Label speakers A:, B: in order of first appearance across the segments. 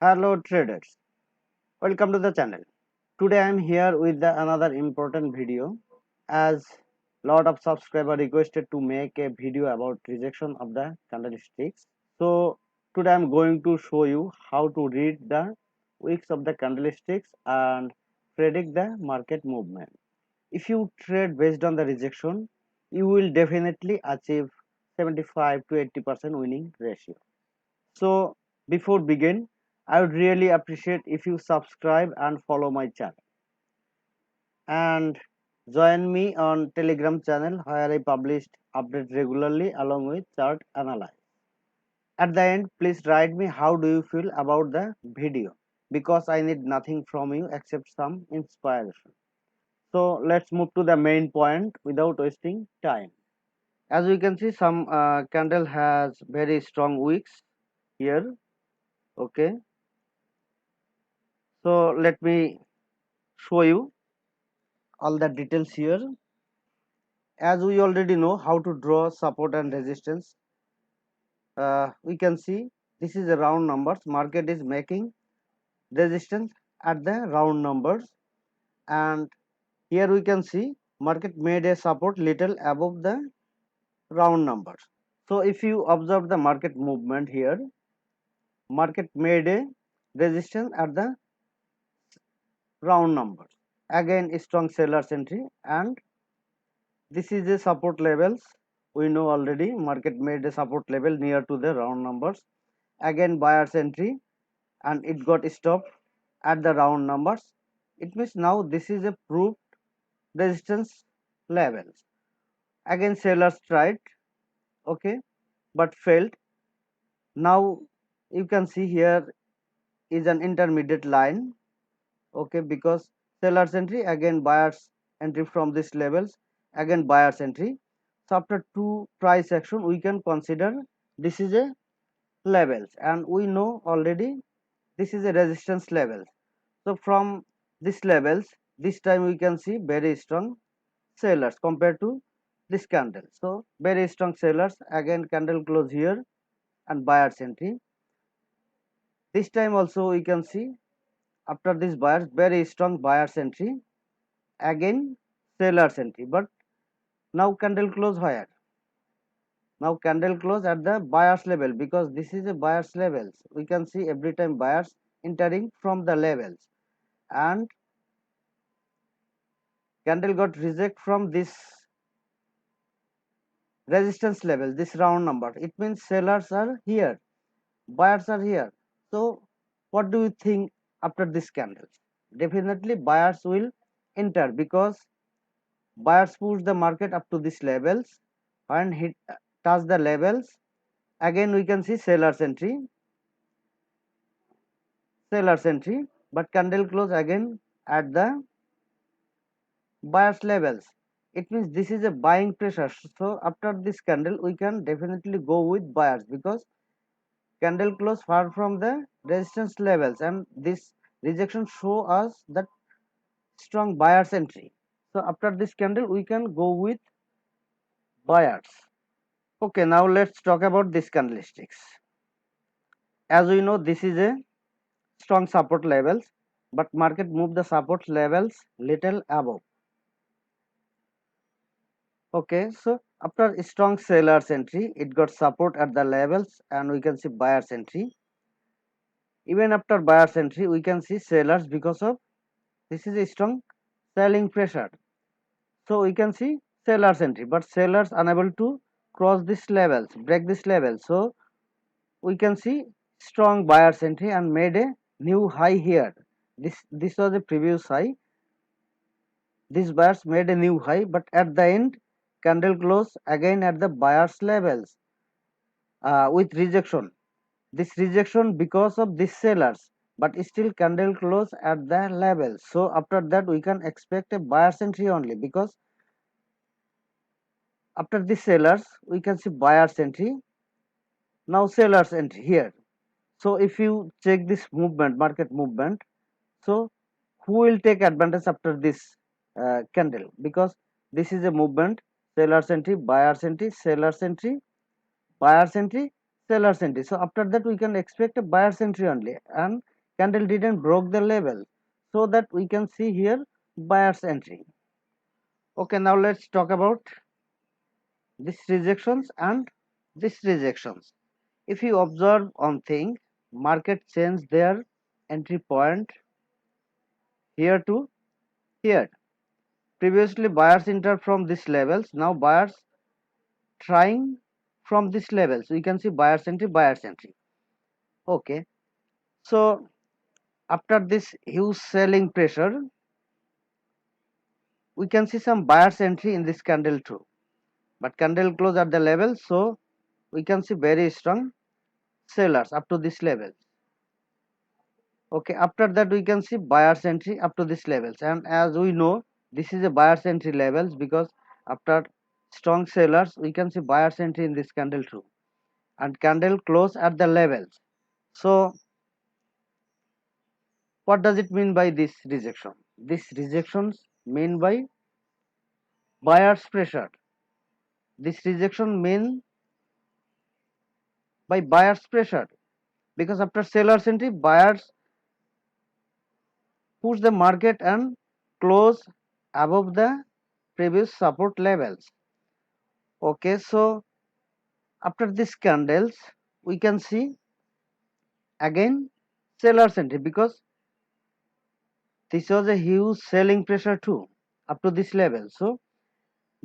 A: Hello traders, welcome to the channel. Today I am here with another important video as lot of subscriber requested to make a video about rejection of the candlesticks. So today I am going to show you how to read the wicks of the candlesticks and predict the market movement. If you trade based on the rejection, you will definitely achieve 75 to 80% winning ratio. So before begin, I would really appreciate if you subscribe and follow my channel and join me on Telegram channel where I publish updates regularly along with chart analysis. At the end, please write me how do you feel about the video because I need nothing from you except some inspiration. So let's move to the main point without wasting time. As we can see, some candle has very strong wicks here. Okay, so let me show you all the details here. As we already know how to draw support and resistance, we can see this is a round numbers. Market is making resistance at the round numbers, and here we can see market made a support little above the round numbers. So if you observe the market movement here, market made a resistance at the round numbers. Again strong sellers entry, and this is a support levels. We know already market made a support level near to the round numbers. Again buyers entry, and it got stopped at the round numbers. It means now this is a proved resistance levels. Again sellers tried, okay, but failed. Now you can see here is an intermediate line, okay, because sellers entry, again buyers entry from these levels, again buyers entry. So after two price action we can consider this is a levels, and we know already this is a resistance level. So from this levels, this time we can see very strong sellers compared to this candle. So very strong sellers, again candle close here and buyers entry. This time also we can see after this buyers very strong buyers entry, again sellers entry. But now candle close where? Now candle close at the buyers level, because this is a buyers levels. We can see every time buyers entering from the levels, and candle got reject from this resistance level, this round number. It means sellers are here, buyers are here. So what do you think after this candle? Definitely buyers will enter, because buyers push the market up to these levels and hit touch the levels. Again we can see sellers entry, but candle close again at the buyers levels. It means this is a buying pressure. So after this candle we can definitely go with buyers, because candle close far from the resistance levels, and this rejection show us that strong buyers entry. So after this candle we can go with buyers. Okay, now let's talk about this candlesticks. As we know this is a strong support levels, but market move the support levels little above. Okay, so after strong sellers entry, it got support at the levels, and we can see buyers entry. Even after buyers entry we can see sellers, because of this is a strong selling pressure. So we can see sellers entry, but sellers unable to cross this levels, break this level. So we can see strong buyers entry and made a new high here. This was a previous high. These buyers made a new high, but at the end candle close again at the buyers levels with rejection. This rejection because of these sellers, but still candle close at the level. So after that we can expect a buyer's entry only, because after the sellers we can see buyer's entry, now sellers entry here. So if you check this movement, market movement, so who will take advantage after this candle? Because this is a movement, sellers entry, buyers entry, sellers entry, buyers entry, sellers entry. So after that we can expect a buyer's entry only, and candle didn't broke the level, so that we can see here buyer's entry. Okay, now let's talk about this rejections and this rejections. If you observe on thing, market change their entry point here to here. Previously buyers entered from this levels, now buyers trying from this level. So you can see buyer's entry, buyer's entry. Okay, so after this huge selling pressure, we can see some buyer's entry in this candle too. But candle close at the level, so we can see very strong sellers up to this level. Okay, after that we can see buyer's entry up to this levels, and as we know this is a buyer's entry levels, because after strong sellers we can see buyer's entry in this candle too, and candle close at the levels. So what does it mean by this rejection? This rejections mean by buyer's pressure. This rejection mean by buyer's pressure, because after seller's entry buyers push the market and close above the previous support levels. Okay, so after these candles we can see again seller's entry, because this was a huge selling pressure too up to this level. So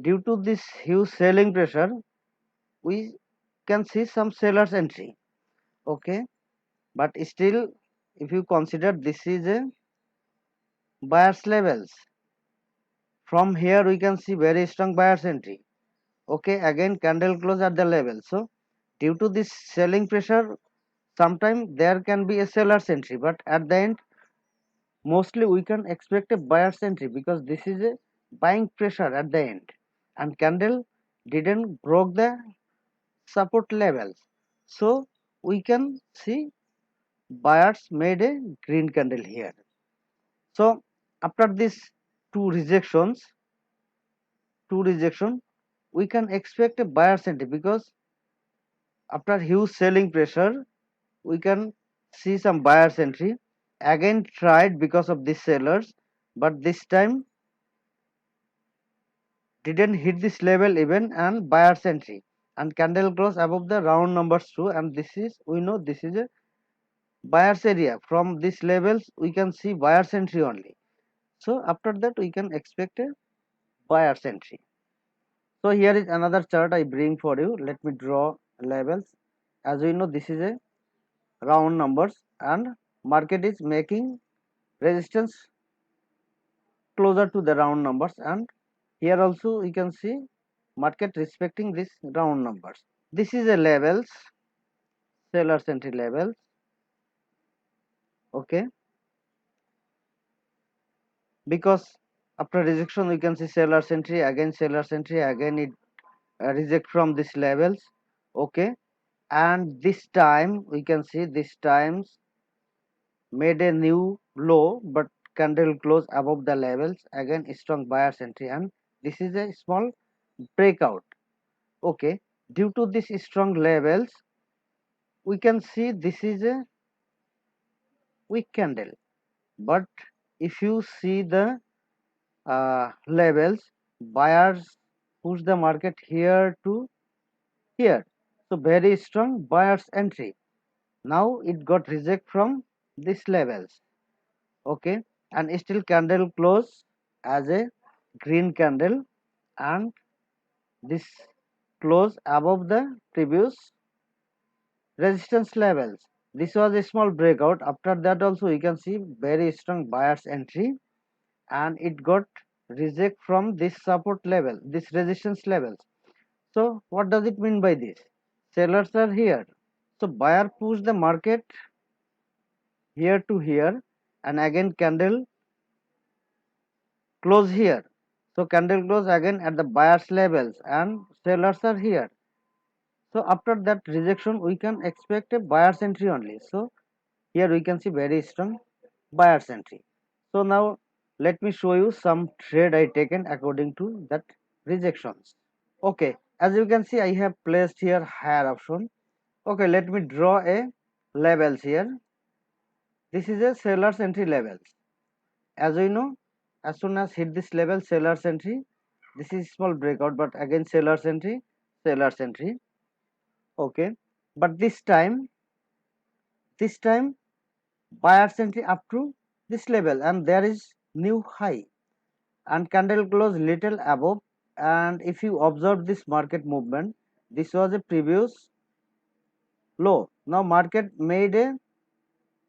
A: due to this huge selling pressure we can see some seller's entry. Okay, but still if you consider this is a buyer's levels, from here we can see very strong buyer's entry. Okay, again candle close at the level. So due to this selling pressure sometimes there can be a seller's entry, but at the end mostly we can expect a buyer's entry, because this is a buying pressure at the end, and candle didn't broke the support levels, so we can see buyers made a green candle here. So after these two rejections, we can expect a buyer's entry, because after huge selling pressure we can see some buyer's entry. Again tried because of these sellers, but this time didn't hit this level even, and buyer's entry, and candle close above the round numbers too, and this is, we know this is a buyer's area. From these levels we can see buyer's entry only, so after that we can expect a buyer's entry. So here is another chart I bring for you. Let me draw levels. As we know this is a round numbers, and market is making resistance closer to the round numbers, and here also you can see market respecting this round numbers. This is a levels, sellers entry levels. Okay, because after rejection we can see sellers entry, again sellers entry, again it reject from this levels. Okay, and this time we can see this times made a new low, but candle close above the levels, again strong buyers entry, and this is a small breakout. Okay, due to this strong levels we can see this is a weak candle, but if you see the levels, buyers push the market here to here, so very strong buyers entry. Now it got reject from these levels. Okay, and still candle close as a green candle, and this close above the previous resistance levels. This was a small breakout. After that also you can see very strong buyers entry, and it got reject from this support level, this resistance levels. So what does it mean by this? Sellers are here, so buyer push the market here to here, and again candle close here, so candle close again at the buyers levels, and sellers are here. So after that rejection we can expect a buyer's entry only. So here we can see very strong buyer's entry. So now let me show you some trade I taken according to that rejections. Okay, as you can see I have placed here higher option. Okay, let me draw a levels here. This is a seller's entry level. As we know, as soon as hit this level, seller's entry, this is small breakout, but again seller's entry, seller's entry. Okay, but this time buyer's entry up to this level, and there is new high and candle close little above. And if you observe this market movement, this was a previous low. Now market made a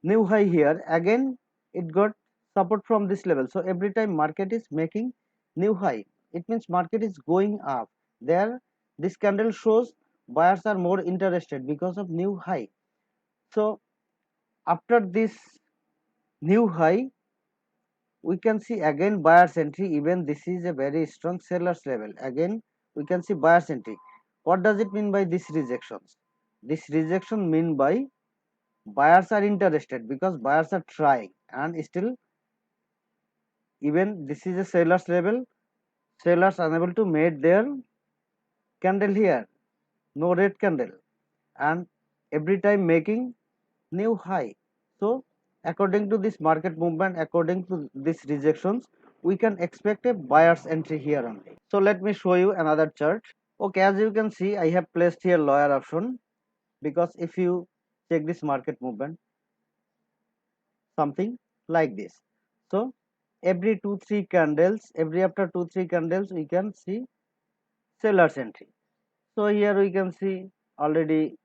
A: new high here, again it got support from this level. So every time market is making new high, it means market is going up. There this candle shows buyers are more interested because of new high. So after this new high, we can see again buyer's entry. Even this is a very strong seller's level. Again we can see buyer's entry. What does it mean by this rejections? This rejection mean by buyers are interested because buyers are trying, and still even this is a seller's level. Sellers unable to make their candle here, no red candle, and every time making new high. So according to this market movement, according to these rejections, we can expect a buyer's entry here only. So let me show you another chart. Okay, as you can see, I have placed here lower option, because if you check this market movement, something like this. So every 2-3 candles, every after 2-3 candles, we can see seller's entry. So here we can see already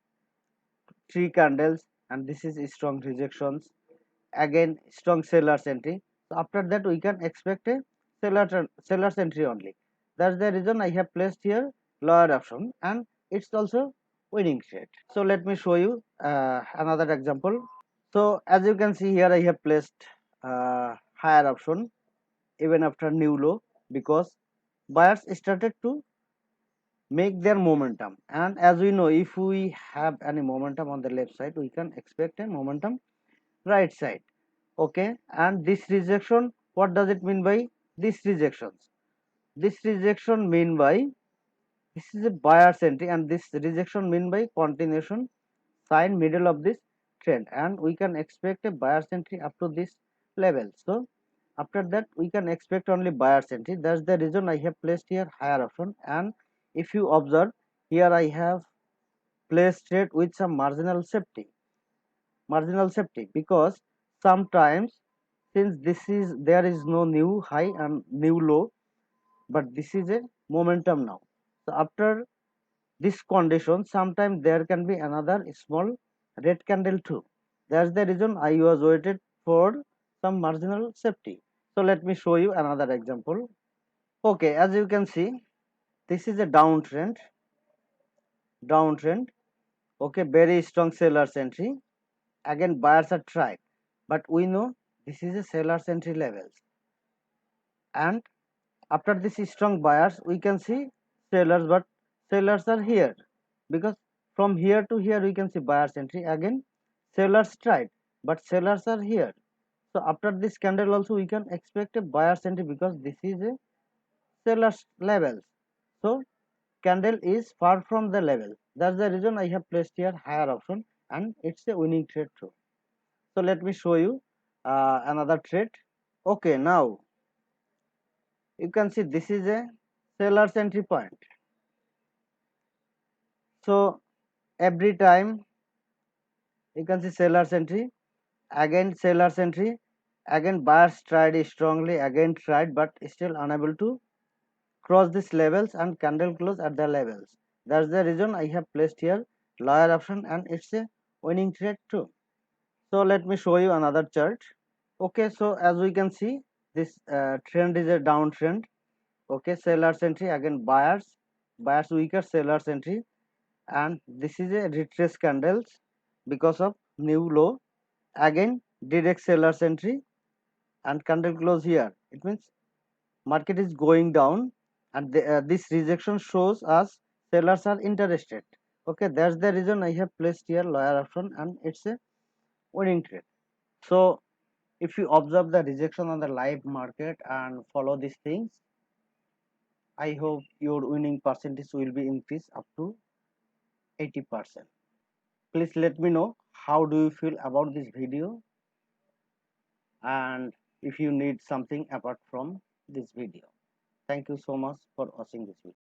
A: 3 candles, and this is strong rejections, again strong seller's entry. So after that we can expect a seller's entry only. That's the reason I have placed here lower option, and it's also winning trade. So let me show you another example. So as you can see here, I have placed higher option even after new low, because buyers started to make their momentum. And as we know, if we have any momentum on the left side, we can expect a momentum right side. Okay, and this rejection, what does it mean by this rejections? This rejection mean by, this is a buyer's entry, and this rejection mean by continuation sign middle of this trend, and we can expect a buyer's entry up to this level. So after that we can expect only buyer's entry. That's the reason I have placed here higher option. And if you observe here, I have placed it with some marginal safety, because sometimes, since this is, there is no new high and new low, but this is a momentum now. So after this condition, sometimes there can be another small red candle too. That's the reason I was waited for some marginal safety. So let me show you another example. Okay, as you can see, this is a downtrend. Okay, very strong seller's entry. Again buyers are tried, but we know this is a seller's entry levels. And after this strong buyers, we can see sellers, but sellers are here, because from here to here we can see buyers entry. Again sellers tried, but sellers are here. So after this candle also we can expect a buyer's entry, because this is a seller's levels. So candle is far from the level. That's the reason I have placed here higher option, and it's a winning trade too. So let me show you another trade. Okay, now you can see this is a seller's entry point. So every time you can see seller's entry, again seller's entry, again buyers tried strongly, again tried, but still unable to cross these levels, and candle close at the levels. That's the reason I have placed here lower option, and it's a winning trade too. So let me show you another chart. Okay, so as we can see, this trend is a downtrend. Okay, seller's entry, again buyers weaker, seller's entry, and this is a retrace candles because of new low. Again direct seller's entry, and candle close here. It means market is going down, and this rejection shows us sellers are interested. Okay, that's the reason I have placed here lower option, and it's a winning trade. So if you observe the rejection on the live market and follow these things, I hope your winning percentage will be increased up to 80%. Please let me know how do you feel about this video. and if you need something apart from this video. Thank you so much for watching this video.